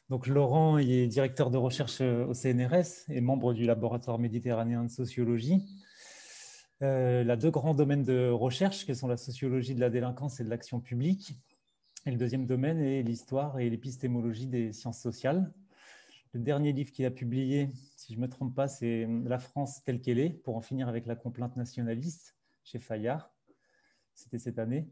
Donc, Laurent est directeur de recherche au CNRS et membre du laboratoire méditerranéen de sociologie. Il a deux grands domaines de recherche, qui sont la sociologie de la délinquance et de l'action publique. Et le deuxième domaine est l'histoire et l'épistémologie des sciences sociales. Le dernier livre qu'il a publié, si je ne me trompe pas, c'est La France telle qu'elle est, pour en finir avec la complainte nationaliste, chez Fayard. C'était cette année.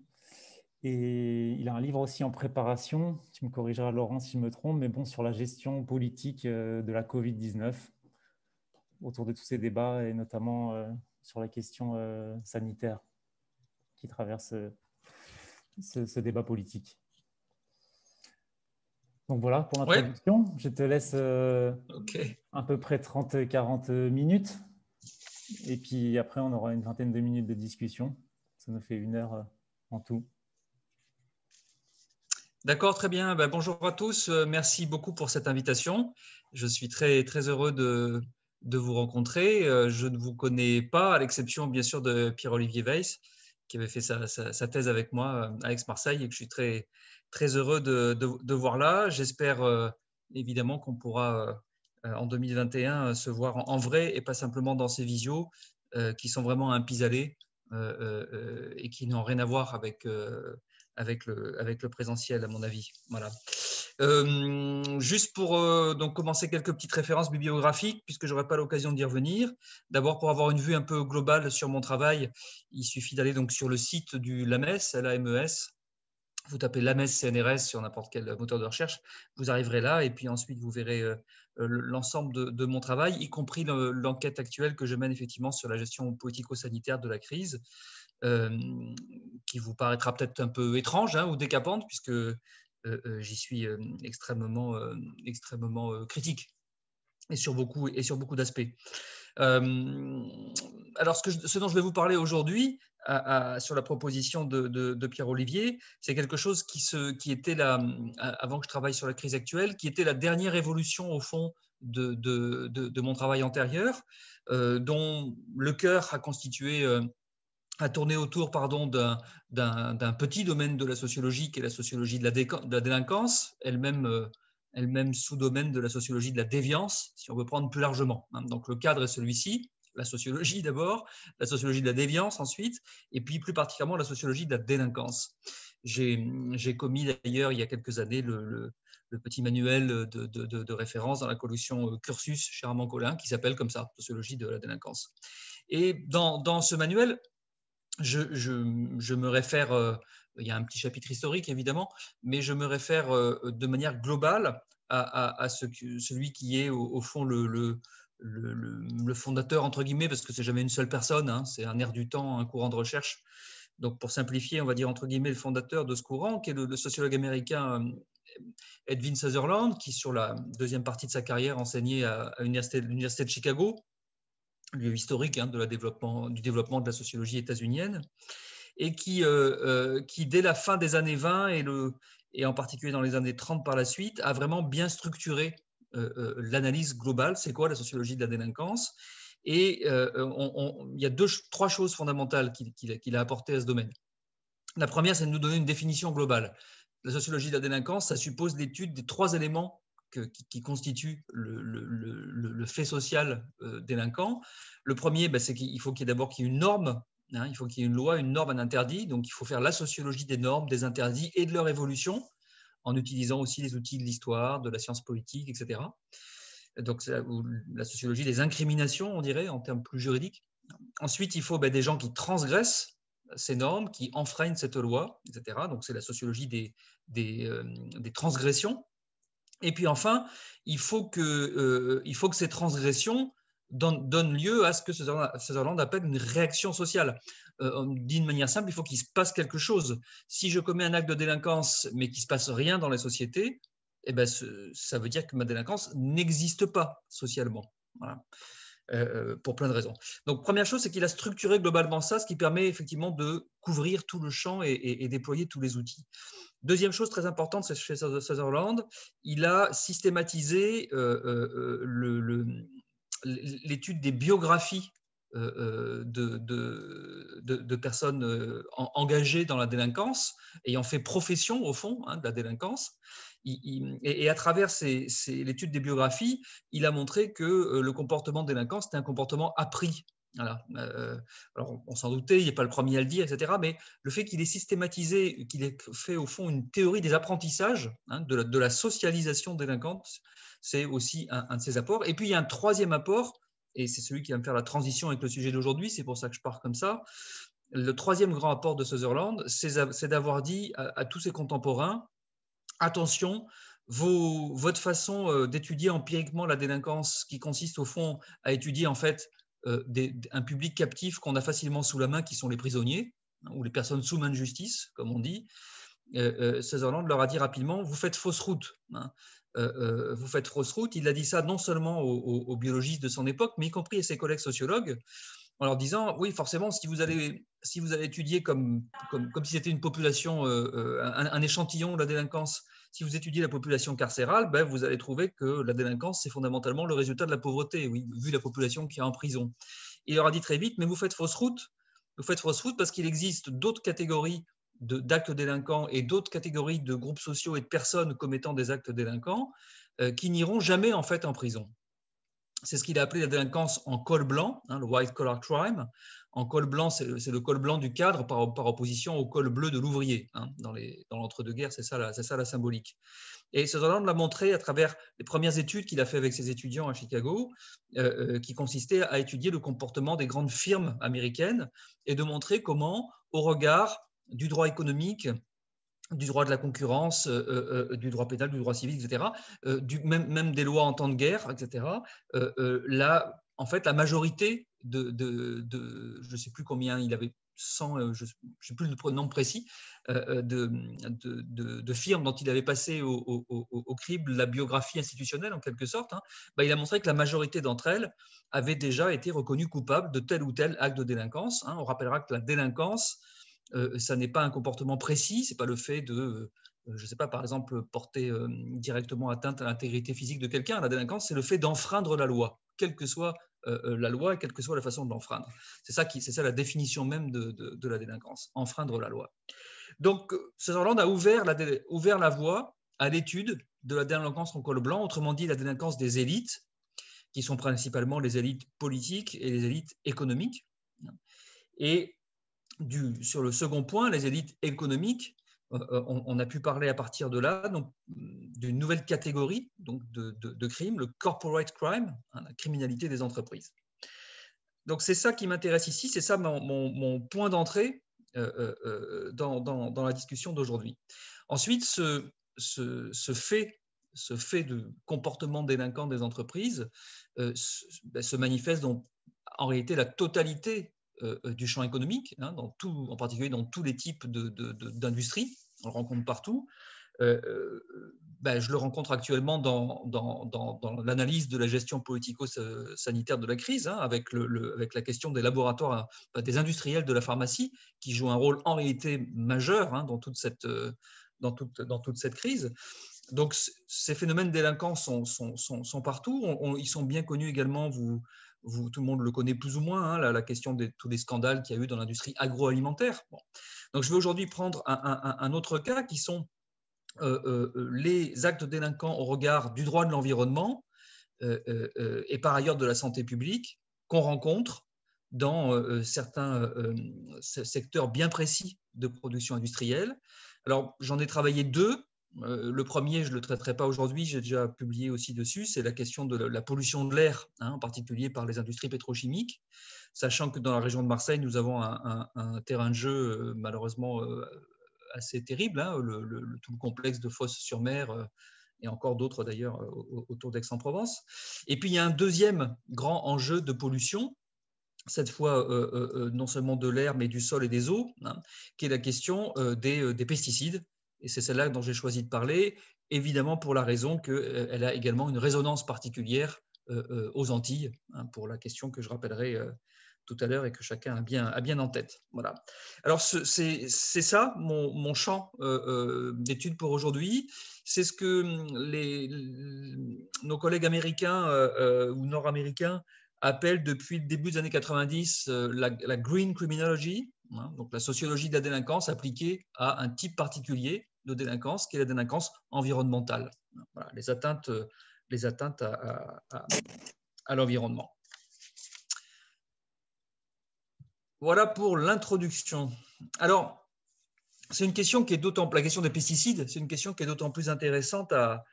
Et il a un livre aussi en préparation, tu me corrigeras Laurent si je me trompe, mais bon, sur la gestion politique de la Covid-19, autour de tous ces débats et notamment sur la question sanitaire qui traverse ce débat politique. Donc voilà pour Ouais. l'introduction. Je te laisse Ok. à peu près 30-40 minutes. Et puis après, on aura une vingtaine de minutes de discussion. Ça nous fait 1 heure en tout. D'accord, très bien. Ben, bonjour à tous. Merci beaucoup pour cette invitation. Je suis très, très heureux de vous rencontrer. Je ne vous connais pas, à l'exception bien sûr de Pierre-Olivier Weiss, qui avait fait sa thèse avec moi à Aix-Marseille et que je suis très, très heureux de voir là. J'espère évidemment qu'on pourra en 2021 se voir en vrai et pas simplement dans ces visios qui sont vraiment un pis-aller et qui n'ont rien à voir avec le présentiel, à mon avis. Voilà. Juste pour donc commencer quelques petites références bibliographiques, puisque je n'aurai pas l'occasion d'y revenir. D'abord, pour avoir une vue un peu globale sur mon travail, il suffit d'aller donc sur le site du LAMES, L-A-M-E-S. Vous tapez LAMES CNRS sur n'importe quel moteur de recherche, vous arriverez là, et puis ensuite vous verrez l'ensemble de mon travail, y compris l'enquête actuelle que je mène effectivement sur la gestion politico-sanitaire de la crise. Qui vous paraîtra peut-être un peu étrange ou décapante, puisque j'y suis extrêmement critique et sur beaucoup d'aspects. Alors, ce dont je vais vous parler aujourd'hui, sur la proposition de Pierre-Olivier, c'est quelque chose qui était là, avant que je travaille sur la crise actuelle, qui était la dernière évolution, au fond, de mon travail antérieur, dont le cœur a constitué a tourné autour d'un petit domaine de la sociologie qui est la sociologie de la délinquance, elle-même sous-domaine de la sociologie de la déviance, si on veut prendre plus largement. Donc le cadre est celui-ci, la sociologie d'abord, la sociologie de la déviance ensuite, et puis plus particulièrement la sociologie de la délinquance. J'ai commis d'ailleurs il y a quelques années le petit manuel de référence dans la collection Cursus chez Armand Collin qui s'appelle comme ça, sociologie de la délinquance. Et dans ce manuel, je me réfère, il y a un petit chapitre historique évidemment, mais je me réfère de manière globale à celui qui est au fond le fondateur, entre guillemets, parce que c'est jamais une seule personne, c'est un air du temps, un courant de recherche. Donc pour simplifier, on va dire entre guillemets le fondateur de ce courant, qui est le sociologue américain Edwin Sutherland, qui sur la deuxième partie de sa carrière enseignait à l'université de Chicago, lieu historique du développement de la sociologie états-unienne, et qui, dès la fin des années 20 et en particulier dans les années 30 par la suite, a vraiment bien structuré l'analyse globale. C'est quoi la sociologie de la délinquance? Et il y a trois choses fondamentales qu'il a apportées à ce domaine. La première, c'est de nous donner une définition globale. La sociologie de la délinquance, ça suppose l'étude des trois éléments qui constituent le fait social délinquant. Le premier, c'est qu'il faut qu'il y ait d'abord une norme, il faut qu'il y ait une loi, une norme, un interdit. Donc, il faut faire la sociologie des normes, des interdits et de leur évolution, en utilisant aussi les outils de l'histoire, de la science politique, etc. Donc, la sociologie des incriminations, on dirait, en termes plus juridiques. Ensuite, il faut des gens qui transgressent ces normes, qui enfreignent cette loi, etc. Donc, c'est la sociologie des transgressions. Et puis enfin, il faut que ces transgressions donnent lieu à ce que Sutherland appelle une réaction sociale. D'une manière simple, il faut qu'il se passe quelque chose. Si je commets un acte de délinquance, mais qu'il ne se passe rien dans la société, ça veut dire que ma délinquance n'existe pas socialement. Voilà. Pour plein de raisons. Donc, première chose, c'est qu'il a structuré globalement ça, ce qui permet effectivement de couvrir tout le champ et déployer tous les outils. Deuxième chose très importante, c'est chez Sutherland, il a systématisé l'étude des biographies de personnes engagées dans la délinquance, ayant fait profession au fond de la délinquance. Et à travers l'étude des biographies, il a montré que le comportement de délinquance était un comportement appris. Voilà. Alors, on s'en doutait, il n'est pas le premier à le dire, etc. Mais le fait qu'il ait systématisé, qu'il ait fait au fond une théorie des apprentissages, de la socialisation délinquante, c'est aussi un de ses apports. Et puis, il y a un troisième apport, et c'est celui qui va me faire la transition avec le sujet d'aujourd'hui, c'est pour ça que je pars comme ça. Le troisième grand apport de Sutherland, c'est d'avoir dit à tous ses contemporains, attention, votre façon d'étudier empiriquement la délinquance, qui consiste au fond à étudier en fait un public captif qu'on a facilement sous la main, qui sont les prisonniers, ou les personnes sous main de justice, comme on dit. Sutherland leur a dit rapidement, vous faites fausse route. Vous faites fausse route. Il a dit ça non seulement aux biologistes de son époque, mais y compris à ses collègues sociologues, en leur disant, oui, forcément, si vous allez étudier comme si c'était une population, un échantillon de la délinquance, si vous étudiez la population carcérale, ben, vous allez trouver que la délinquance, c'est fondamentalement le résultat de la pauvreté, oui, vu la population qui est en prison. Il leur a dit très vite, mais vous faites fausse route. Vous faites fausse route parce qu'il existe d'autres catégories d'actes délinquants et d'autres catégories de groupes sociaux et de personnes commettant des actes délinquants qui n'iront jamais en fait en prison. C'est ce qu'il a appelé la délinquance en col blanc, le white collar crime. En col blanc, c'est le col blanc du cadre par opposition au col bleu de l'ouvrier. Dans l'entre-deux-guerres, c'est ça la symbolique. Et Sutherland l'a montré à travers les premières études qu'il a fait avec ses étudiants à Chicago, qui consistaient à étudier le comportement des grandes firmes américaines et de montrer comment, au regard du droit économique, du droit de la concurrence, du droit pénal, du droit civil, etc., même des lois en temps de guerre, etc., en fait, la majorité je ne sais plus combien, il avait 100, je ne sais plus le nom précis, de firmes dont il avait passé au crible la biographie institutionnelle, en quelque sorte, il a montré que la majorité d'entre elles avaient déjà été reconnues coupables de tel ou tel acte de délinquance. On rappellera que la délinquance, ça n'est pas un comportement précis, c'est pas le fait de, je ne sais pas, par exemple, porter directement atteinte à l'intégrité physique de quelqu'un. La délinquance, c'est le fait d'enfreindre la loi, quelle que soit la loi et quelle que soit la façon de l'enfreindre. C'est ça la définition même de la délinquance, enfreindre la loi. Donc, Sutherland a ouvert la voie à l'étude de la délinquance en col blanc, autrement dit la délinquance des élites, qui sont principalement les élites politiques et les élites économiques. Et sur le second point, les élites économiques, on a pu parler à partir de là d'une nouvelle catégorie de crimes, le corporate crime, la criminalité des entreprises. Donc c'est ça qui m'intéresse ici, c'est ça mon point d'entrée dans la discussion d'aujourd'hui. Ensuite, ce fait de comportement délinquant des entreprises se manifeste en réalité la totalité du champ économique, en particulier dans tous les types d'industries. On le rencontre partout. Je le rencontre actuellement dans l'analyse de la gestion politico-sanitaire de la crise, avec la question des laboratoires, des industriels de la pharmacie, qui jouent un rôle en réalité majeur dans toute cette crise. Donc, ces phénomènes délinquants sont partout. Ils sont bien connus également, tout le monde le connaît plus ou moins, la question de tous les scandales qu'il y a eu dans l'industrie agroalimentaire. Bon. Donc, je vais aujourd'hui prendre un autre cas qui sont les actes délinquants au regard du droit de l'environnement et par ailleurs de la santé publique qu'on rencontre dans certains secteurs bien précis de production industrielle. Alors, j'en ai travaillé deux. Le premier, je ne le traiterai pas aujourd'hui, j'ai déjà publié aussi dessus, c'est la question de la pollution de l'air, en particulier par les industries pétrochimiques, sachant que dans la région de Marseille, nous avons un terrain de jeu malheureusement assez terrible, tout le complexe de Fos-sur-Mer et encore d'autres d'ailleurs autour d'Aix-en-Provence. Et puis il y a un deuxième grand enjeu de pollution, cette fois non seulement de l'air mais du sol et des eaux, qui est la question des pesticides. Et c'est celle-là dont j'ai choisi de parler, évidemment pour la raison qu'elle a également une résonance particulière aux Antilles, pour la question que je rappellerai tout à l'heure et que chacun a bien en tête. Voilà. Alors, c'est ça mon champ d'études pour aujourd'hui. C'est ce que nos collègues américains ou nord-américains appelle depuis le début des années 90 la green criminology, hein, donc la sociologie de la délinquance appliquée à un type particulier de délinquance, qui est la délinquance environnementale. Voilà, les atteintes à l'environnement. Voilà pour l'introduction. Alors, c'est une question qui est la question des pesticides, c'est une question qui est d'autant plus intéressante à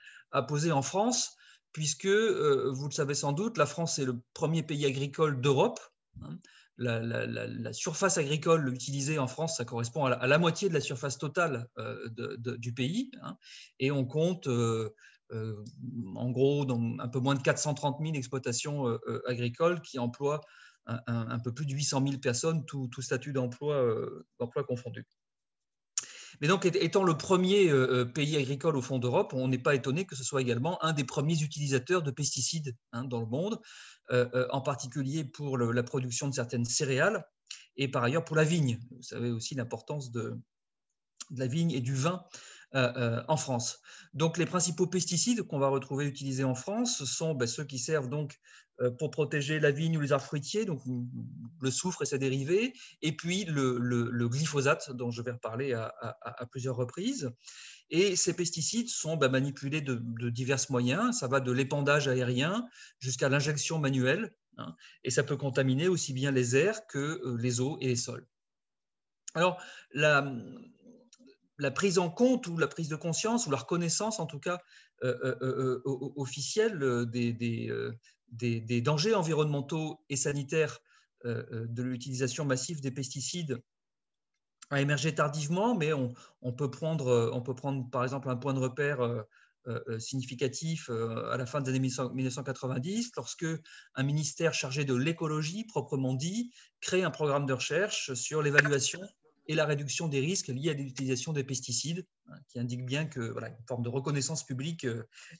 poser en France, puisque, vous le savez sans doute, la France est le premier pays agricole d'Europe. Hein. La surface agricole utilisée en France, ça correspond à la moitié de la surface totale du pays. Hein, et on compte, en gros, un peu moins de 430 000 exploitations agricoles qui emploient un peu plus de 800 000 personnes, tout statut d'emploi confondu. Mais donc, étant le premier pays agricole au fond d'Europe, on n'est pas étonné que ce soit également un des premiers utilisateurs de pesticides dans le monde, en particulier pour la production de certaines céréales et par ailleurs pour la vigne. Vous savez aussi l'importance de la vigne et du vin en France. Donc, les principaux pesticides qu'on va retrouver utilisés en France sont ceux qui servent donc pour protéger la vigne ou les arbres fruitiers, donc le soufre et ses dérivés, et puis le glyphosate, dont je vais reparler à plusieurs reprises. Et ces pesticides sont manipulés de divers moyens. Ça va de l'épandage aérien jusqu'à l'injection manuelle, hein, et ça peut contaminer aussi bien les airs que les eaux et les sols. Alors, la prise en compte ou la prise de conscience ou la reconnaissance, en tout cas officielle, des dangers environnementaux et sanitaires de l'utilisation massive des pesticides a émergé tardivement, mais on peut prendre par exemple un point de repère significatif à la fin des années 1990, lorsque un ministère chargé de l'écologie, proprement dit, crée un programme de recherche sur l'évaluation et la réduction des risques liés à l'utilisation des pesticides, qui indique bien que voilà, une forme de reconnaissance publique,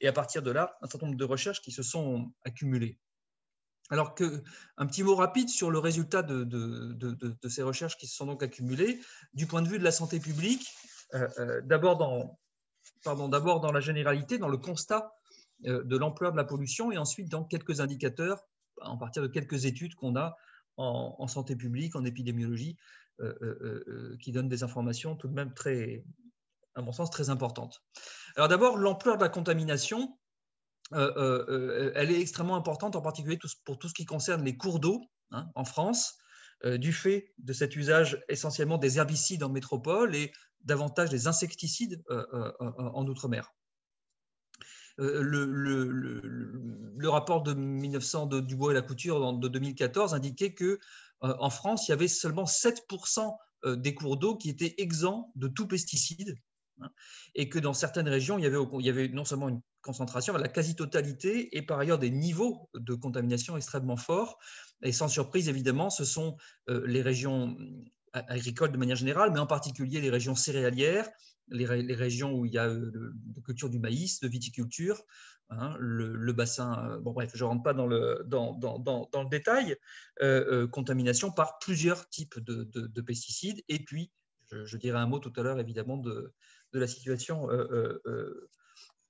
et à partir de là, un certain nombre de recherches qui se sont accumulées. Alors un petit mot rapide sur le résultat de ces recherches qui se sont donc accumulées, du point de vue de la santé publique, d'abord dans la généralité, dans le constat de l'ampleur de la pollution, et ensuite dans quelques indicateurs, en partir de quelques études qu'on a en santé publique, en épidémiologie, qui donnent des informations tout de même à mon sens, très importantes. Alors d'abord, l'ampleur de la contamination, elle est extrêmement importante, en particulier pour tout ce qui concerne les cours d'eau en France, du fait de cet usage essentiellement des herbicides en métropole et davantage des insecticides en outre-mer. Le rapport de Dubois et Lacouture de 2014 indiquait qu'en France, il y avait seulement 7% des cours d'eau qui étaient exempts de tout pesticide, et que dans certaines régions, il y avait non seulement une concentration, mais la quasi-totalité, et par ailleurs des niveaux de contamination extrêmement forts. Et sans surprise, évidemment, ce sont les régions agricoles de manière générale, mais en particulier les régions céréalières, les régions où il y a de culture du maïs, de viticulture, le bassin, bon bref, je ne rentre pas dans le détail, contamination par plusieurs types de pesticides, et puis je dirai un mot tout à l'heure évidemment de la situation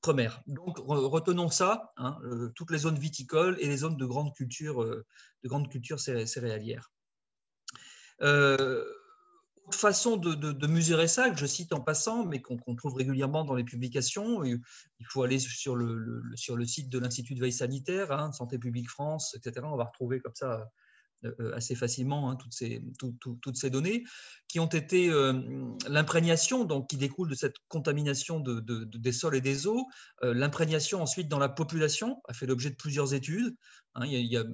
première. Donc retenons ça, toutes les zones viticoles et les zones de grande culture céréalière. Autre façon de mesurer ça, que je cite en passant, mais qu'on trouve régulièrement dans les publications, il faut aller sur le site de l'Institut de veille sanitaire, Santé publique France, etc. On va retrouver comme ça assez facilement toutes ces données qui ont été l'imprégnation, donc qui découle de cette contamination des sols et des eaux, l'imprégnation ensuite dans la population a fait l'objet de plusieurs études. Il y a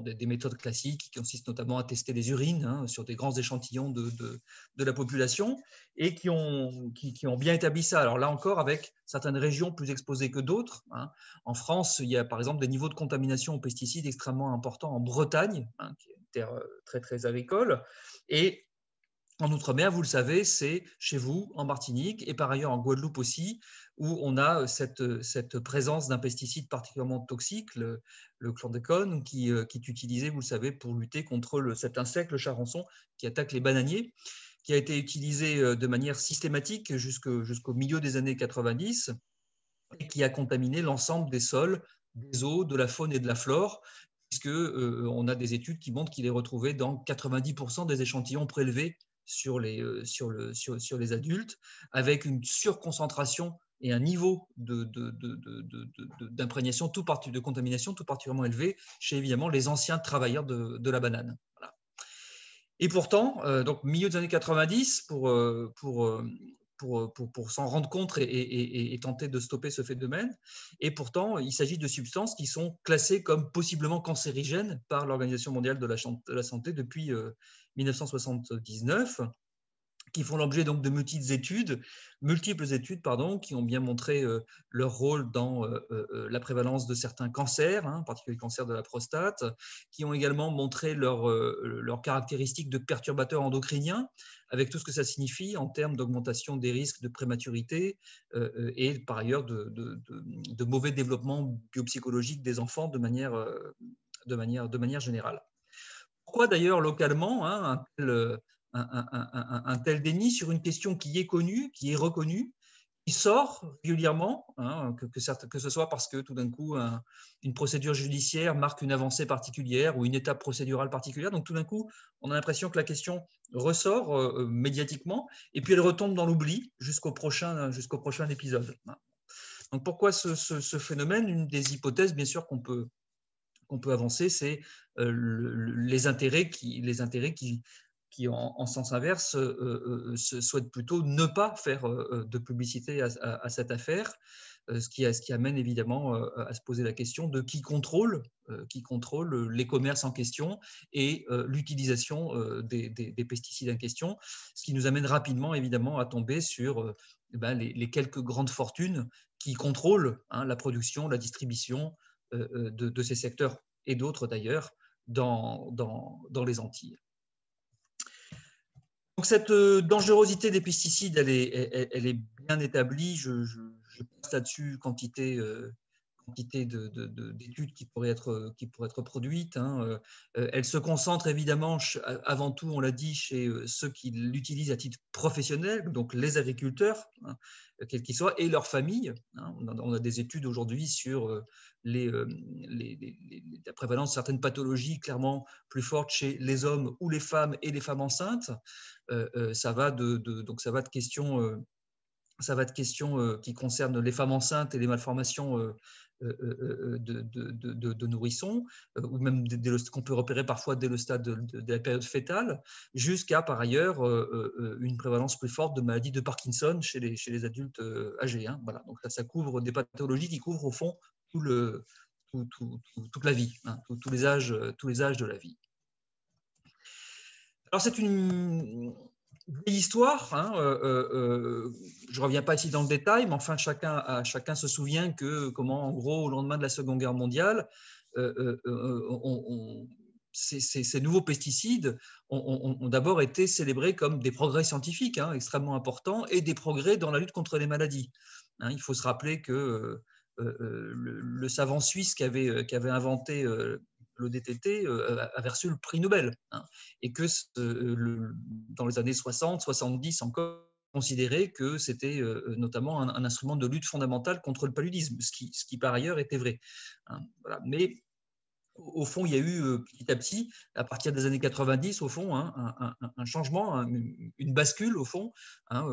des méthodes classiques qui consistent notamment à tester les urines sur des grands échantillons de la population et qui ont bien établi ça. Alors là encore, avec certaines régions plus exposées que d'autres. En France, il y a par exemple des niveaux de contamination aux pesticides extrêmement importants en Bretagne, qui est une terre très, très agricole. Et en Outre-mer, vous le savez, c'est chez vous, en Martinique, et par ailleurs en Guadeloupe aussi, où on a cette présence d'un pesticide particulièrement toxique, le chlordécone, qui est utilisé, vous le savez, pour lutter contre cet insecte, le charançon, qui attaque les bananiers, qui a été utilisé de manière systématique jusqu'au milieu des années 90 et qui a contaminé l'ensemble des sols, des eaux, de la faune et de la flore, puisqu'on a des études qui montrent qu'il est retrouvé dans 90% des échantillons prélevés sur les adultes, avec une surconcentration et un niveau d'imprégnation, de contamination tout particulièrement élevé chez évidemment les anciens travailleurs de la banane. Voilà. Et pourtant, donc milieu des années 90, pour s'en rendre compte et tenter de stopper ce phénomène. Et pourtant, il s'agit de substances qui sont classées comme possiblement cancérigènes par l'Organisation mondiale de la santé depuis 1979, qui font l'objet donc de multiples études, qui ont bien montré leur rôle dans la prévalence de certains cancers, en particulier le cancer de la prostate, qui ont également montré leurs caractéristiques de perturbateurs endocriniens, avec tout ce que ça signifie en termes d'augmentation des risques de prématurité et par ailleurs de mauvais développement biopsychologique des enfants de manière générale. Pourquoi d'ailleurs localement un tel déni sur une question qui est connue, qui est reconnue, qui sort régulièrement, que ce soit parce que tout d'un coup, une procédure judiciaire marque une avancée particulière ou une étape procédurale particulière. Donc tout d'un coup, on a l'impression que la question ressort médiatiquement et puis elle retombe dans l'oubli jusqu'au prochain épisode. Donc pourquoi ce phénomène? Une des hypothèses, bien sûr, qu'on peut avancer, c'est les intérêts qui en sens inverse, souhaitent plutôt ne pas faire de publicité à cette affaire, ce qui amène évidemment à se poser la question de qui contrôle les commerces en question et l'utilisation des pesticides en question, ce qui nous amène rapidement évidemment à tomber sur les quelques grandes fortunes qui contrôlent la production, la distribution de ces secteurs et d'autres d'ailleurs dans les Antilles. Donc cette dangerosité des pesticides, elle est bien établie. Je passe là-dessus quantité d'études qui pourraient être produites. Elle se concentre évidemment avant tout, on l'a dit, chez ceux qui l'utilisent à titre professionnel, donc les agriculteurs, quels qu'ils soient, et leurs familles. On a des études aujourd'hui sur la prévalence de certaines pathologies clairement plus fortes chez les hommes ou les femmes et les femmes enceintes. Ça va de questions qui concernent les femmes enceintes et les malformations de nourrissons, ou même qu'on peut repérer parfois dès le stade de la période fœtale, jusqu'à par ailleurs une prévalence plus forte de maladies de Parkinson chez les adultes âgés. Voilà. Donc ça couvre des pathologies qui couvrent au fond toute la vie, tous les âges de la vie. Alors c'est une vieille histoire, je ne reviens pas ici dans le détail, mais enfin chacun se souvient comment en gros au lendemain de la Seconde Guerre mondiale, ces nouveaux pesticides ont d'abord été célébrés comme des progrès scientifiques extrêmement importants et des progrès dans la lutte contre les maladies. Il faut se rappeler que le savant suisse qui avait inventé le DTT avait reçu le prix Nobel, et que dans les années 60, 70 encore, considéré que c'était notamment un instrument de lutte fondamentale contre le paludisme, ce qui par ailleurs était vrai. Voilà. Mais au fond, il y a eu petit à petit, à partir des années 90, au fond, un changement, une bascule, au fond,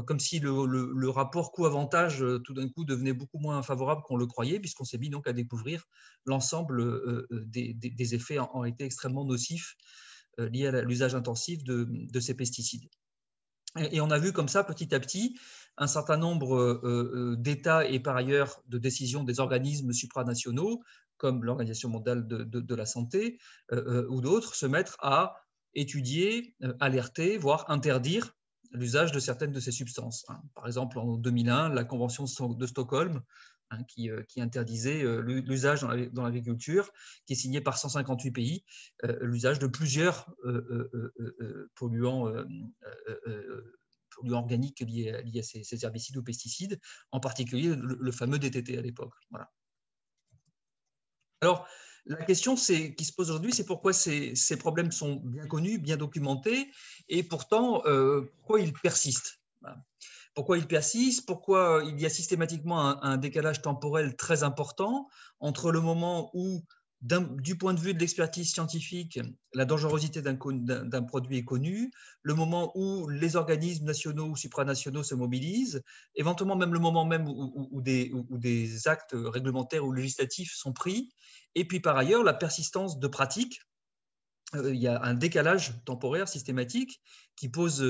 comme si le rapport coût-avantage, tout d'un coup, devenait beaucoup moins favorable qu'on le croyait, puisqu'on s'est mis donc à découvrir l'ensemble des effets en réalité extrêmement nocifs liés à l'usage intensif de ces pesticides. Et on a vu comme ça, petit à petit, un certain nombre d'États et par ailleurs de décisions des organismes supranationaux, comme l'Organisation mondiale de la santé ou d'autres, se mettre à étudier, alerter, voire interdire l'usage de certaines de ces substances. Par exemple, en 2001, la Convention de Stockholm, qui interdisait l'usage dans l'agriculture, qui est signée par 158 pays, l'usage de plusieurs polluants organiques liés à ces herbicides ou pesticides, en particulier le fameux DTT à l'époque. Voilà. Alors, la question qui se pose aujourd'hui, c'est pourquoi ces problèmes sont bien connus, bien documentés, et pourtant, pourquoi ils persistent. Voilà. Pourquoi ils persistent? Pourquoi il y a systématiquement un décalage temporel très important entre le moment où Du point de vue de l'expertise scientifique, la dangerosité d'un produit est connue, le moment où les organismes nationaux ou supranationaux se mobilisent, éventuellement même le moment même où des actes réglementaires ou législatifs sont pris, et puis par ailleurs la persistance de pratiques. Il y a un décalage temporaire systématique qui pose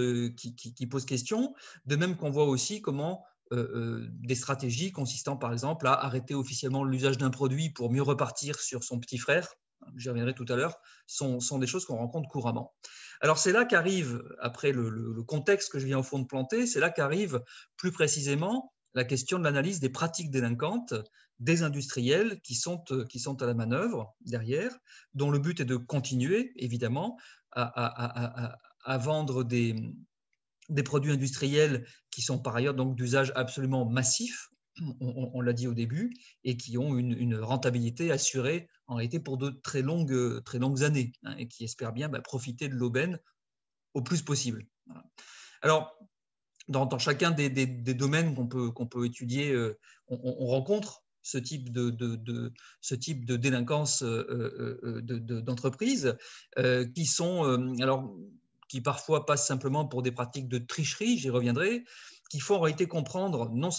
question, de même qu'on voit aussi comment des stratégies consistant par exemple à arrêter officiellement l'usage d'un produit pour mieux repartir sur son petit frère, j'y reviendrai tout à l'heure, sont des choses qu'on rencontre couramment. Alors c'est là qu'arrive, après le contexte que je viens au fond de planter, c'est là qu'arrive plus précisément la question de l'analyse des pratiques délinquantes des industriels qui sont à la manœuvre derrière, dont le but est de continuer, évidemment, à vendre des produits industriels qui sont par ailleurs donc d'usage absolument massif, on l'a dit au début, et qui ont une rentabilité assurée en réalité pour de très longues années, hein, et qui espèrent bien profiter de l'aubaine au plus possible. Voilà. Alors, dans chacun des domaines qu'on peut étudier, on rencontre ce type de délinquance d'entreprise qui parfois passent simplement pour des pratiques de tricherie, j'y reviendrai, qui font en réalité comprendre non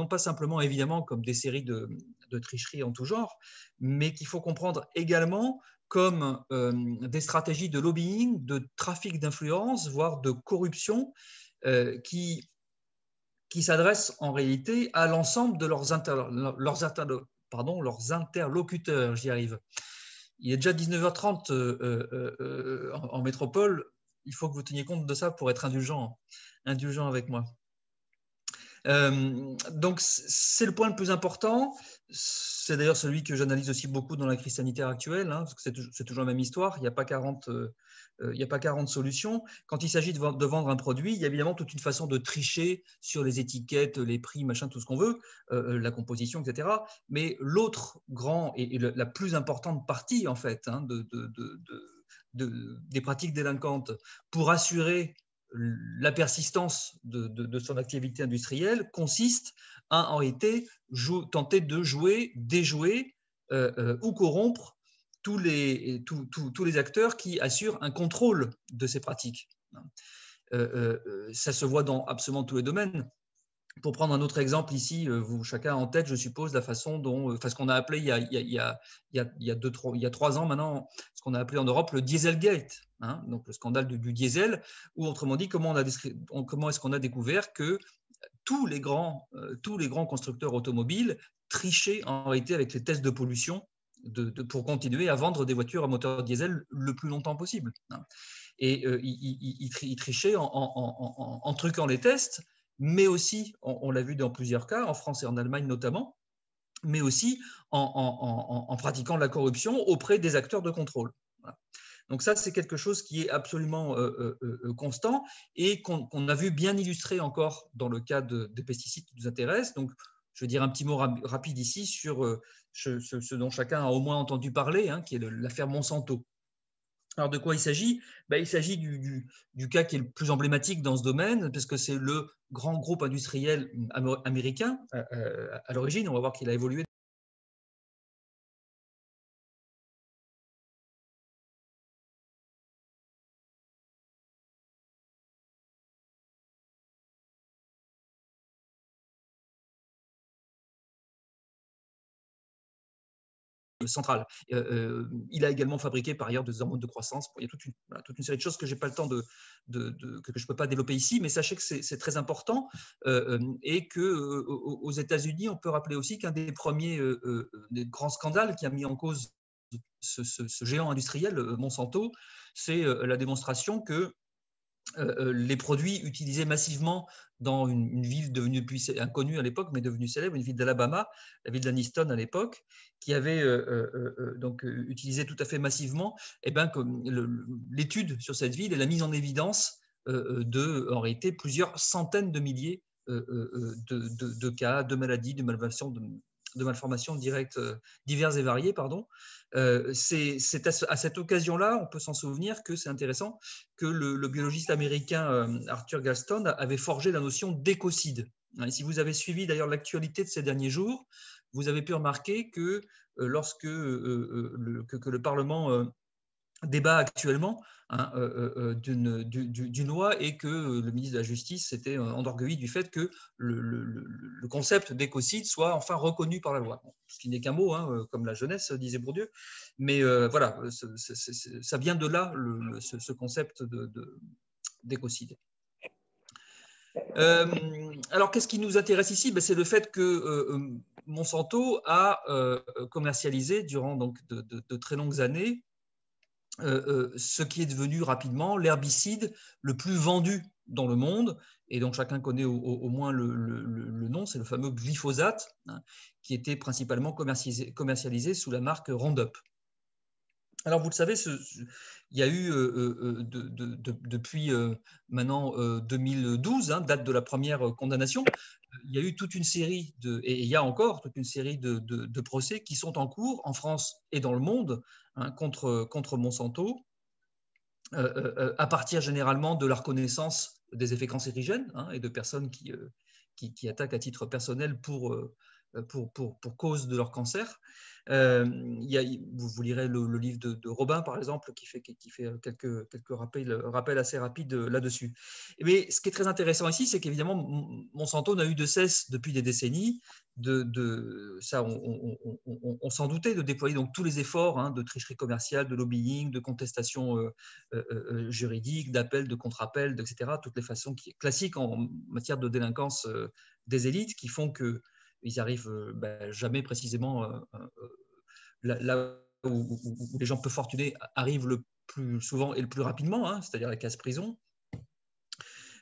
pas simplement évidemment comme des séries de tricheries en tout genre, mais qu'il faut comprendre également comme des stratégies de lobbying, de trafic d'influence, voire de corruption, qui s'adressent en réalité à l'ensemble de leurs interlocuteurs, j'y arrive. Il est déjà 19h30 en métropole, il faut que vous teniez compte de ça pour être indulgent avec moi. Donc, c'est le point le plus important. C'est d'ailleurs celui que j'analyse aussi beaucoup dans la crise sanitaire actuelle, hein, parce que c'est toujours la même histoire. Il n'y a pas 40 solutions. Quand il s'agit de vendre un produit, il y a évidemment toute une façon de tricher sur les étiquettes, les prix, machin, tout ce qu'on veut, la composition, etc. Mais l'autre grand et la plus importante partie, en fait, hein, des pratiques délinquantes pour assurer la persistance de son activité industrielle consiste à en réalité tenter de déjouer ou corrompre tous les acteurs qui assurent un contrôle de ces pratiques. Ça se voit dans absolument tous les domaines. Pour prendre un autre exemple ici, vous chacun a en tête, je suppose, la façon dont, ce qu'on a appelé il y a 3 ans maintenant, ce qu'on a appelé en Europe le Dieselgate, hein, donc le scandale du diesel, ou autrement dit, comment est-ce qu'on a découvert que tous les grands constructeurs automobiles trichaient en réalité avec les tests de pollution pour continuer à vendre des voitures à moteur diesel le plus longtemps possible. Hein. Et ils trichaient en truquant les tests, mais aussi, on l'a vu dans plusieurs cas, en France et en Allemagne notamment, mais aussi en pratiquant la corruption auprès des acteurs de contrôle. Voilà. Donc ça, c'est quelque chose qui est absolument constant et qu'on a vu bien illustré encore dans le cas des pesticides qui nous intéressent. Donc, je vais dire un petit mot rapide ici sur ce dont chacun a au moins entendu parler, hein, qui est l'affaire Monsanto. Alors, de quoi il s'agit ? Il s'agit du cas qui est le plus emblématique dans ce domaine, parce que c'est le grand groupe industriel américain à l'origine. On va voir qu'il a évolué centrale. Il a également fabriqué par ailleurs des hormones de croissance. Il y a toute une série de choses que je n'ai pas le temps que je ne peux pas développer ici, mais sachez que c'est très important et qu'aux États-Unis, on peut rappeler aussi qu'un des premiers des grands scandales qui a mis en cause ce géant industriel, Monsanto, c'est la démonstration que les produits utilisés massivement dans une ville devenue inconnue à l'époque, mais devenue célèbre, une ville d'Alabama, la ville d'Anniston à l'époque, qui avait donc utilisé tout à fait massivement, l'étude sur cette ville et la mise en évidence en réalité plusieurs centaines de milliers de cas, de maladies, de malformations directes diverses et variées, pardon. C'est à cette occasion-là, on peut s'en souvenir que c'est intéressant, que le biologiste américain Arthur Galston avait forgé la notion d'écocide. Et si vous avez suivi d'ailleurs l'actualité de ces derniers jours, vous avez pu remarquer que lorsque que le Parlement débat actuellement d'une loi et que le ministre de la Justice s'était enorgueilli du fait que le concept d'écocide soit enfin reconnu par la loi. Bon, ce qui n'est qu'un mot, comme la jeunesse disait Bourdieu, mais voilà, ça vient de là, ce concept d'écocide. Alors, qu'est-ce qui nous intéresse ici? C'est le fait que Monsanto a commercialisé durant donc, de très longues années ce qui est devenu rapidement l'herbicide le plus vendu dans le monde, et donc chacun connaît au moins le nom, c'est le fameux glyphosate, qui était principalement commercialisé sous la marque Roundup. Alors, vous le savez, il y a eu depuis maintenant 2012, date de la première condamnation, il y a eu toute une série et il y a encore toute une série de procès qui sont en cours en France et dans le monde contre Monsanto, à partir généralement de la reconnaissance des effets cancérigènes et de personnes qui attaquent à titre personnel pour cause de leur cancer. Vous lirez le livre de Robin, par exemple, qui fait quelques rappels assez rapides là-dessus. Mais ce qui est très intéressant ici, c'est qu'évidemment, Monsanto n'a eu de cesse depuis des décennies ça, on s'en doutait, de déployer donc tous les efforts de tricherie commerciale, de lobbying, de contestation juridique, d'appel, de contre-appel, etc. Toutes les façons classiques en matière de délinquance des élites qui font que ils arrivent jamais précisément là où les gens peu fortunés arrivent le plus souvent et le plus rapidement, c'est-à-dire la case prison.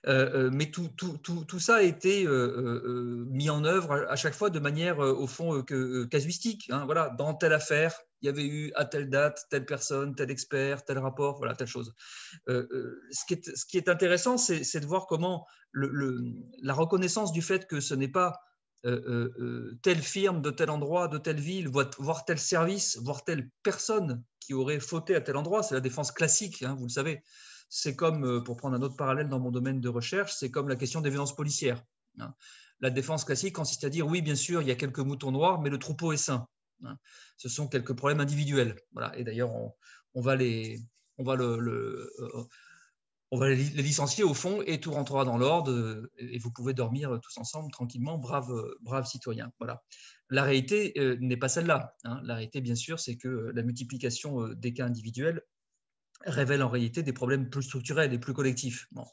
Mais tout ça a été mis en œuvre à chaque fois de manière, au fond, casuistique. Voilà, dans telle affaire, il y avait eu à telle date, telle personne, tel expert, tel rapport, voilà, telle chose. Ce qui est intéressant, c'est de voir comment la reconnaissance du fait que ce n'est pas telle firme de tel endroit, de telle ville, voire tel service, voire telle personne qui aurait fauté à tel endroit, c'est la défense classique, vous le savez. C'est comme, pour prendre un autre parallèle dans mon domaine de recherche, c'est comme la question des violences policières. La défense classique consiste à dire oui, bien sûr, il y a quelques moutons noirs, mais le troupeau est sain. Ce sont quelques problèmes individuels. Voilà. Et d'ailleurs, on va les licencier au fond et tout rentrera dans l'ordre et vous pouvez dormir tous ensemble tranquillement, braves citoyens. Voilà. La réalité n'est pas celle-là. La réalité, bien sûr, c'est que la multiplication des cas individuels révèle en réalité des problèmes plus structurels et plus collectifs. Bon.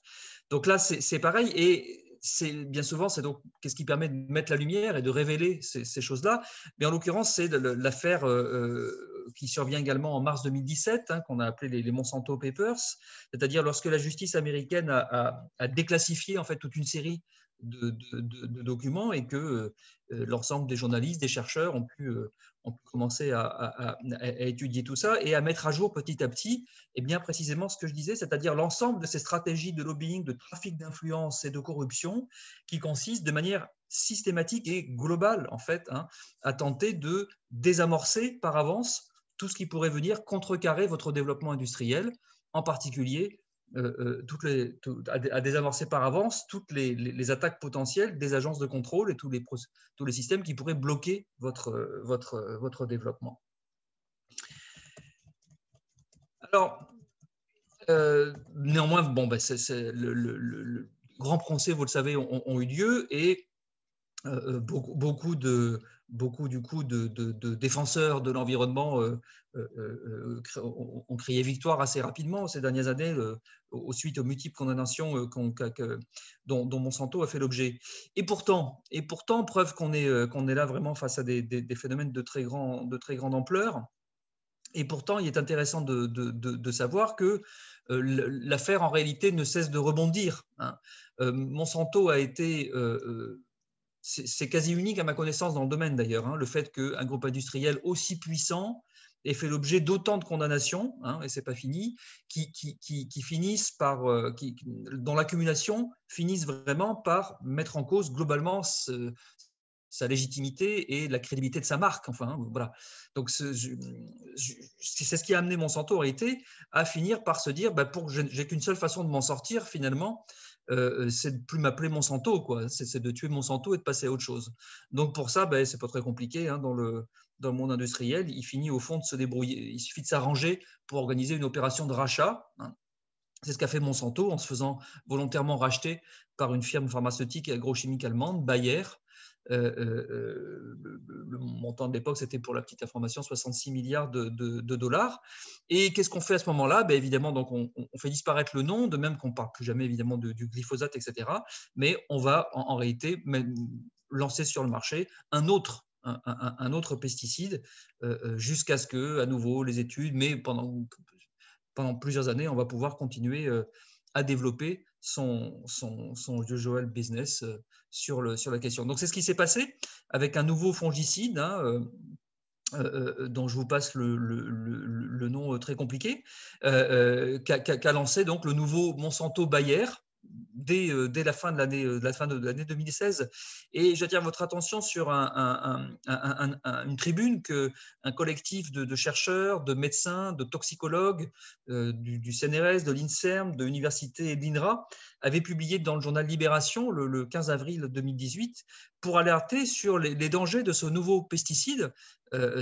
Donc là, c'est pareil, et c'est bien souvent, c'est donc qu'est-ce qui permet de mettre la lumière et de révéler ces choses-là. Mais en l'occurrence, c'est l'affaire qui survient également en mars 2017, qu'on a appelé les Monsanto Papers, c'est-à-dire lorsque la justice américaine a déclassifié en fait toute une série de documents et que l'ensemble des journalistes, des chercheurs ont pu commencer à étudier tout ça et à mettre à jour petit à petit, et bien précisément ce que je disais, c'est-à-dire l'ensemble de ces stratégies de lobbying, de trafic d'influence et de corruption qui consistent de manière systématique et globale, en fait, à tenter de désamorcer par avance tout ce qui pourrait venir contrecarrer votre développement industriel, en particulier à désamorcer par avance toutes les attaques potentielles des agences de contrôle et tous les systèmes qui pourraient bloquer votre développement. Alors, néanmoins, le grand procès, vous le savez, ont eu lieu et beaucoup du coup de défenseurs de l'environnement ont crié victoire assez rapidement ces dernières années suite aux multiples condamnations dont Monsanto a fait l'objet. Et pourtant, preuve qu'on est là vraiment face à des phénomènes de très grande ampleur. Et pourtant, il est intéressant de savoir que l'affaire, en réalité, ne cesse de rebondir. Monsanto a été... c'est quasi unique à ma connaissance dans le domaine d'ailleurs, le fait qu'un groupe industriel aussi puissant ait fait l'objet d'autant de condamnations, et c'est pas fini, qui finissent par, dont l'accumulation finissent vraiment par mettre en cause globalement sa légitimité et la crédibilité de sa marque. Enfin, voilà. Donc c'est ce qui a amené Monsanto en réalité à finir par se dire, j'ai qu'une seule façon de m'en sortir finalement, c'est de plus m'appeler Monsanto, quoi. C'est de tuer Monsanto et de passer à autre chose. Donc pour ça, c'est pas très compliqué hein, dans le monde industriel. Il finit au fond de se débrouiller. Il suffit de s'arranger pour organiser une opération de rachat. Hein. C'est ce qu'a fait Monsanto en se faisant volontairement racheter par une firme pharmaceutique et agrochimique allemande, Bayer. Le montant de l'époque, c'était pour la petite information 66 milliards de dollars. Et qu'est-ce qu'on fait à ce moment-là? Évidemment, donc on fait disparaître le nom, de même qu'on ne parle plus jamais évidemment du glyphosate, etc. Mais on va en réalité lancer sur le marché un autre pesticide jusqu'à ce que, à nouveau, les études, mais pendant plusieurs années, on va pouvoir continuer à développer son usual business sur la question. Donc, c'est ce qui s'est passé avec un nouveau fongicide hein, dont je vous passe le nom très compliqué, qu'a lancé donc le nouveau Monsanto Bayer dès la fin de l'année 2016. Et j'attire votre attention sur une tribune qu'un collectif de chercheurs, de médecins, de toxicologues du CNRS, de l'INSERM, de l'université et de l'INRA avait publié dans le journal Libération le 15 avril 2018 pour alerter sur les dangers de ce nouveau pesticide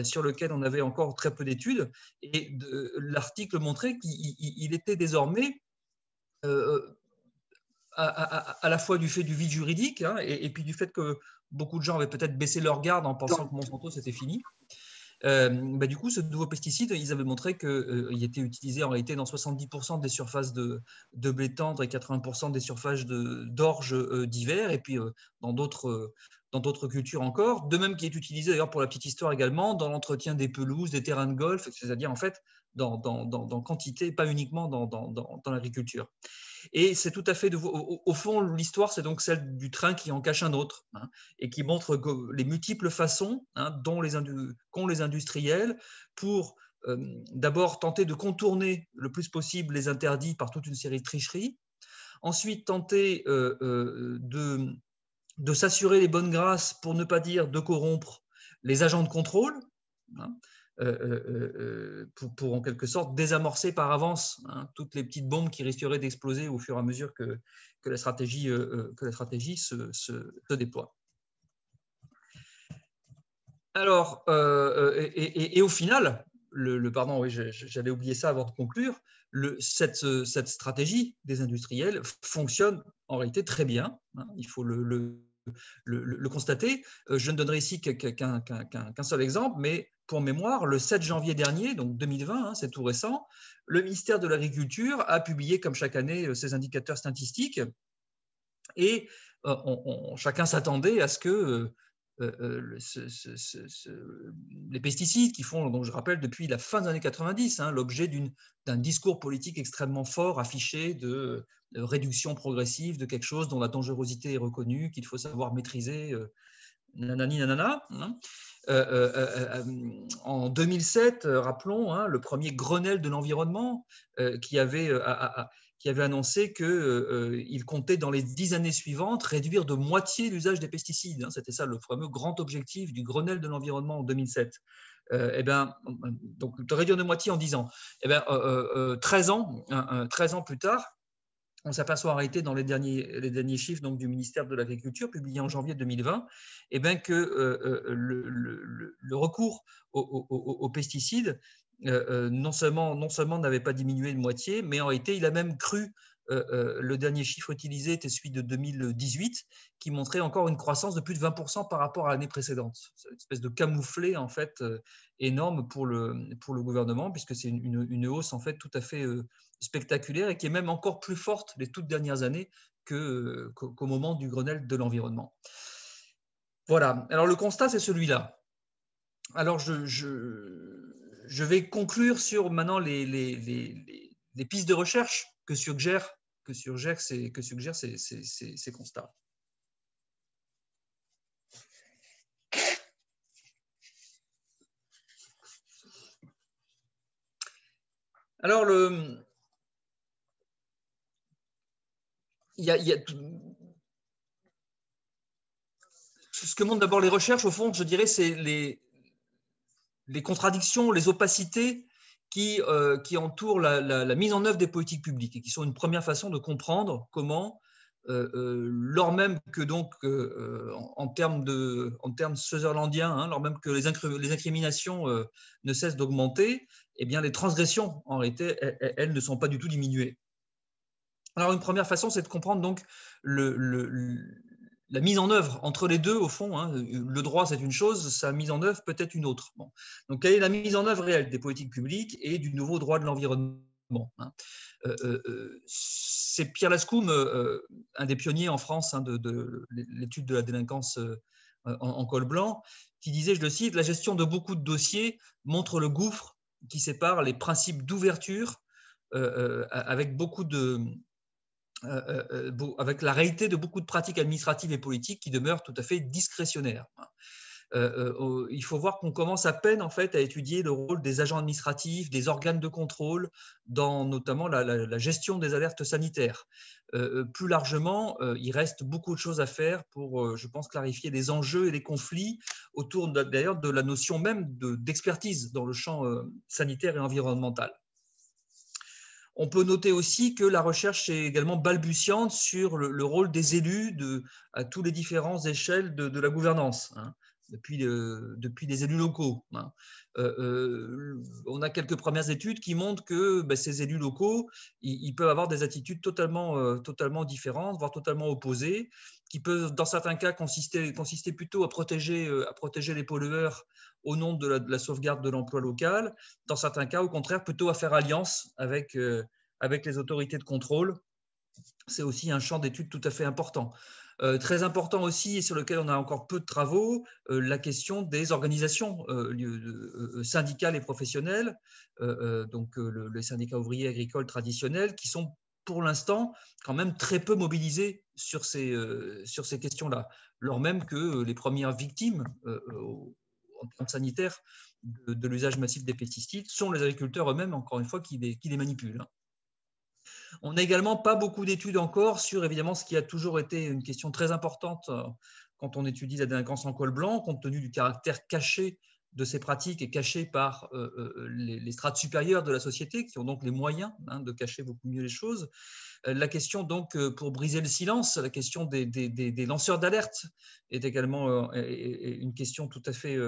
sur lequel on avait encore très peu d'études. Et l'article montrait qu'il était désormais à la fois du fait du vide juridique hein, et puis du fait que beaucoup de gens avaient peut-être baissé leur garde en pensant que Monsanto c'était fini. Du coup, ce nouveau pesticide, ils avaient montré qu'il était utilisé en réalité dans 70% des surfaces de blé tendre et 80% des surfaces d'orge d'hiver, et puis dans d'autres cultures encore. De même qu'il est utilisé, d'ailleurs, pour la petite histoire également, dans l'entretien des pelouses, des terrains de golf, c'est-à-dire en fait dans quantité, pas uniquement dans l'agriculture. Et c'est tout à fait, au fond, l'histoire, c'est donc celle du train qui en cache un autre hein, et qui montre les multiples façons hein, qu'ont les industriels pour d'abord tenter de contourner le plus possible les interdits par toute une série de tricheries, ensuite tenter de s'assurer les bonnes grâces, pour ne pas dire de corrompre les agents de contrôle, hein, pour en quelque sorte désamorcer par avance hein, toutes les petites bombes qui risqueraient d'exploser au fur et à mesure que la stratégie se déploie. Alors, et au final, pardon, oui, j'allais oublier ça avant de conclure, cette stratégie des industriels fonctionne en réalité très bien, hein, il faut le constater. Je ne donnerai ici qu'un seul exemple, mais pour mémoire, le 7 janvier dernier, donc 2020, hein, c'est tout récent, le ministère de l'Agriculture a publié, comme chaque année, ses indicateurs statistiques et chacun s'attendait à ce que les pesticides qui font, donc je rappelle, depuis la fin des années 90, hein, l'objet d'un discours politique extrêmement fort affiché de réduction progressive de quelque chose dont la dangerosité est reconnue, qu'il faut savoir maîtriser, nanani nanana. Hein. En 2007, rappelons, hein, le premier Grenelle de l'environnement qui avait annoncé qu'il comptait dans les 10 années suivantes réduire de moitié l'usage des pesticides. Hein. C'était ça le fameux grand objectif du Grenelle de l'environnement en 2007. Donc de réduire de moitié en 10 ans. 13 ans plus tard, on s'aperçoit en réalité dans les derniers chiffres donc, du ministère de l'Agriculture, publiés en janvier 2020, que le recours aux pesticides non seulement n'avait pas diminué de moitié, mais en réalité, il a même cru. Le dernier chiffre utilisé était celui de 2018, qui montrait encore une croissance de plus de 20% par rapport à l'année précédente. C'est une espèce de camouflet en fait énorme pour le gouvernement, puisque c'est une hausse en fait tout à fait spectaculaire et qui est même encore plus forte les toutes dernières années qu'au moment du Grenelle de l'environnement. Voilà. Alors le constat, c'est celui-là. Alors je vais conclure sur maintenant les pistes de recherche que suggèrent ces constats. Alors ce que montrent d'abord les recherches, au fond, je dirais, c'est les contradictions, les opacités qui entourent la mise en œuvre des politiques publiques et qui sont une première façon de comprendre comment lors même que donc, en termes sutherlandiens, hein, lors même que les incriminations ne cessent d'augmenter, eh bien les transgressions, en réalité, elles ne sont pas du tout diminuées. Alors, une première façon, c'est de comprendre donc la mise en œuvre entre les deux, au fond. Hein. Le droit, c'est une chose, sa mise en œuvre peut être une autre. Bon. Donc, quelle est la mise en œuvre réelle des politiques publiques et du nouveau droit de l'environnement, hein. C'est Pierre Lascoum, un des pionniers en France, hein, de l'étude de la délinquance en col blanc, qui disait, je le cite, « La gestion de beaucoup de dossiers montre le gouffre qui sépare les principes d'ouverture avec avec la réalité de beaucoup de pratiques administratives et politiques qui demeurent tout à fait discrétionnaires. » Il faut voir qu'on commence à peine en fait à étudier le rôle des agents administratifs, des organes de contrôle, dans notamment la gestion des alertes sanitaires. Plus largement, il reste beaucoup de choses à faire pour, je pense, clarifier les enjeux et les conflits autour d'ailleurs de la notion même d'expertise dans le champ sanitaire et environnemental. On peut noter aussi que la recherche est également balbutiante sur le rôle des élus à toutes les différentes échelles de la gouvernance, hein, depuis les élus locaux. Hein. On a quelques premières études qui montrent que ces élus locaux, ils peuvent avoir des attitudes totalement différentes, voire totalement opposées, qui peuvent, dans certains cas, consister plutôt à protéger les pollueurs au nom de la sauvegarde de l'emploi local, dans certains cas, au contraire, plutôt à faire alliance avec les autorités de contrôle. C'est aussi un champ d'études tout à fait important. Très important aussi, et sur lequel on a encore peu de travaux, la question des organisations syndicales et professionnelles, donc les syndicats ouvriers agricoles traditionnels, qui sont pour l'instant quand même très peu mobilisés sur ces questions-là, lors même que les premières victimes en termes sanitaires de l'usage massif des pesticides sont les agriculteurs eux-mêmes, encore une fois, qui les manipulent. On n'a également pas beaucoup d'études encore sur, évidemment, ce qui a toujours été une question très importante quand on étudie la délinquance en col blanc, compte tenu du caractère caché de ces pratiques et caché par les strates supérieures de la société, qui ont donc les moyens de cacher beaucoup mieux les choses. La question, donc, pour briser le silence, la question des lanceurs d'alerte est également une question tout à fait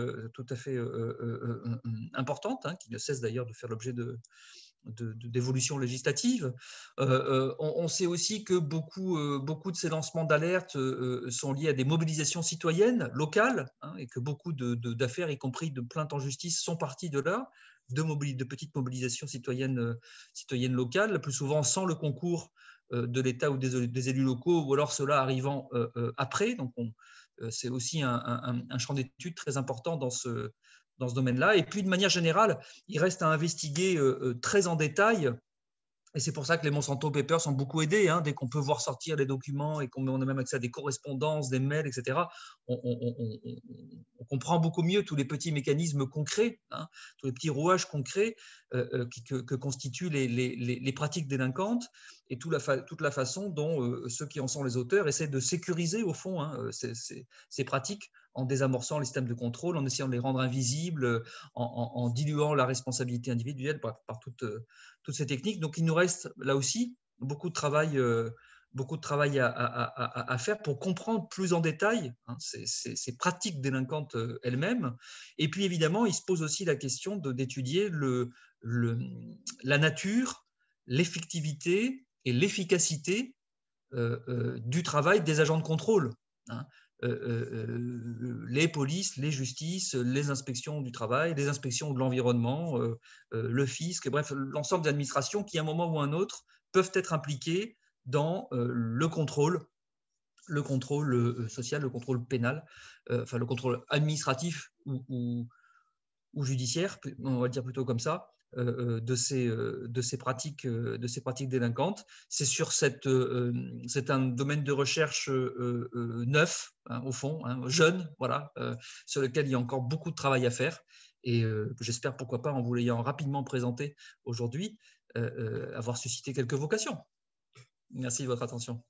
importante, hein, qui ne cesse d'ailleurs de faire l'objet d'évolution législative. On sait aussi que beaucoup de ces lancements d'alerte sont liés à des mobilisations citoyennes locales, hein, et que beaucoup d'affaires, y compris de plaintes en justice, sont parties de là, de petites mobilisations citoyennes locales, le plus souvent sans le concours de l'État ou des élus locaux, ou alors cela arrivant après. Donc, c'est aussi un champ d'études très important dans ce domaine-là. Et puis, de manière générale, il reste à investiguer très en détail, et c'est pour ça que les Monsanto Papers ont beaucoup aidé, hein, dès qu'on peut voir sortir les documents et qu'on a même accès à des correspondances, des mails, etc. On comprend beaucoup mieux tous les petits mécanismes concrets, hein, tous les petits rouages concrets que constituent les pratiques délinquantes, et toute la façon dont ceux qui en sont les auteurs essaient de sécuriser, au fond, hein, ces pratiques, en désamorçant les systèmes de contrôle, en essayant de les rendre invisibles, en diluant la responsabilité individuelle par toutes ces techniques. Donc, il nous reste là aussi beaucoup de travail à faire pour comprendre plus en détail, hein, ces pratiques délinquantes elles-mêmes. Et puis, évidemment, il se pose aussi la question d'étudier la nature, l'effectivité et l'efficacité du travail des agents de contrôle, hein. Les polices, les justices, les inspections du travail, les inspections de l'environnement, le fisc, bref, l'ensemble des administrations qui, à un moment ou à un autre, peuvent être impliquées dans le contrôle social, le contrôle pénal, enfin le contrôle administratif ou judiciaire, on va le dire plutôt comme ça, de ces pratiques délinquantes. C'est un domaine de recherche neuf, hein, au fond, hein, jeune, voilà, sur lequel il y a encore beaucoup de travail à faire, et j'espère, pourquoi pas, en vous l'ayant rapidement présenté aujourd'hui, avoir suscité quelques vocations. Merci de votre attention.